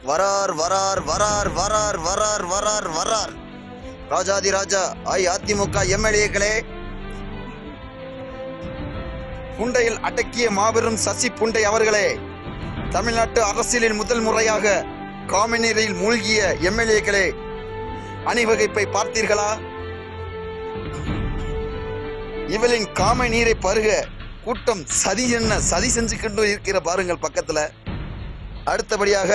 வரார் வரார் வரார் வரார் வரார் வரார் வரார் ராஜாதி ராஜா அதிமுக எம்எல்ஏக்களே, புண்டையில் அடக்கிய மாபெரும் சசி புண்டை அவர்களே, தமிழ்நாட்டு அரசியலில் முதல் முறையாக காமநீரில் மூழ்கிய எம்எல்ஏக்களே, அணிவகுப்பை பார்த்தீர்களா? இவளின் காம நீரை பருக கூட்டம் சதி என்ன சதி செஞ்சு கொண்டு இருக்கிற பாருங்கள் பக்கத்துல. அடுத்தபடியாக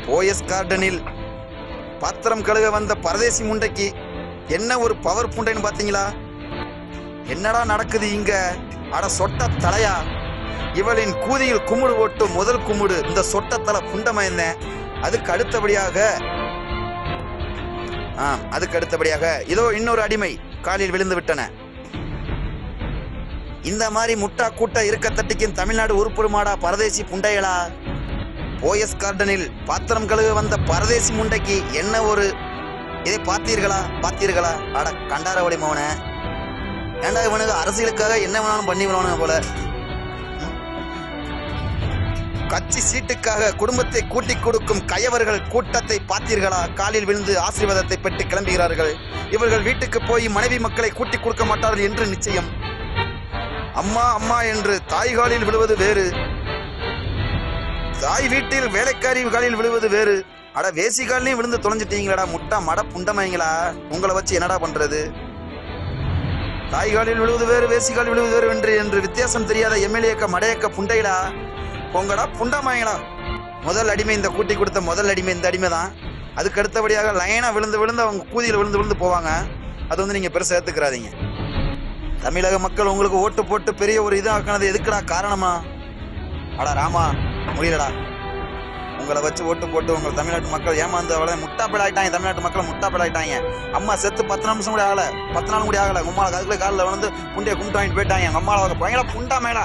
போயஸ் கார்டனில் பாத்திரம் கழுவ வந்த பரதேசி முண்டைக்கு என்ன ஒரு பவர் புண்டைன்னு பாத்தீங்களா? என்னடா நடக்குது இங்க? அட சொட்ட தலையா, இவளின் கூதியில் குமுடு ஓட்டு முதல் குமுடு இந்த சொட்டத்தலை புண்டமயந்தேன். அதுக்கு அடுத்தபடியாக இதோ இன்னொரு அடிமை காலில் விழுந்து விட்டன. இந்த மாதிரி முட்டா கூட்ட இருக்க தட்டிக்கும் தமிழ்நாடு உருப்படுமாடா பரதேசி புண்டைகளா? போயஸ் கார்டனில் பாத்திரம் கழுவ வந்த பரதேசி முண்டைக்கு என்ன ஒரு இதை பார்த்தீர்களா? அட கண்டாரவடி மோன, ஏண்டா இவனுக்கு அரசியலுக்காக என்ன வேணாலும் பண்ணி விடணும் போல. கட்சி சீட்டுக்காக குடும்பத்தை கூட்டிக் கொடுக்கும் கயவர்கள் கூட்டத்தை பார்த்தீர்களா? காலில் விழுந்து ஆசீர்வாதத்தை பெற்று கிளம்புகிறார்கள். இவர்கள் வீட்டுக்கு போய் மனைவி மக்களை கூட்டிக் கொடுக்க மாட்டார்கள் என்று நிச்சயம். அம்மா அம்மா என்று தாய் காலில் விழுவது வேறு, தாய் வீட்டில் வேலைக்காரி காலில் விழுவது வேறு. அட வேசி காலையும் விழுந்து தொலைஞ்சிட்டீங்களா முட்டா மட புண்டமைங்களா? உங்களை வச்சு என்னடா பண்றது? தாய் காலில் விழுவது வேறு, வேசி காலில் விழுவது வேறு என்று வித்தியாசம் தெரியாத எம்எல்ஏக்க மடையக்க புண்டைகளா? பொங்கடா புண்டமாயங்களா? முதல் அடிமை இந்த கூட்டி கொடுத்த முதல் அடிமை இந்த அடிமை தான். அதுக்கு அடுத்தபடியாக லைனா விழுந்து அவங்க கூதியில் விழுந்து போவாங்க. அது நீங்க பெருசா ஏத்துக்கிறாதீங்க. தமிழக மக்கள் உங்களுக்கு ஓட்டு போட்டு பெரிய ஒரு இதாக்குனது எதுக்குடா காரணமா? அடா ராமா, முடியலடா. உங்களை வச்சு ஓட்டு போட்டு உங்களை தமிழ்நாட்டு மக்கள் ஏமாந்து அவளை முட்டாப்பேடாயிட்டாங்க. தமிழ்நாட்டு மக்கள் முட்டாப்பேடாயிட்டாங்க. அம்மா செத்து 10 நிமிஷம் கூட ஆகல, 10 நாள் கூட ஆகல. உம்மாளுக்கு அதுக்குள்ள காலில் வந்து புண்டையை கும்பிட்டு வாங்கிட்டு போயிட்டாங்க. அம்மாவை பயங்கர புண்டா மேலா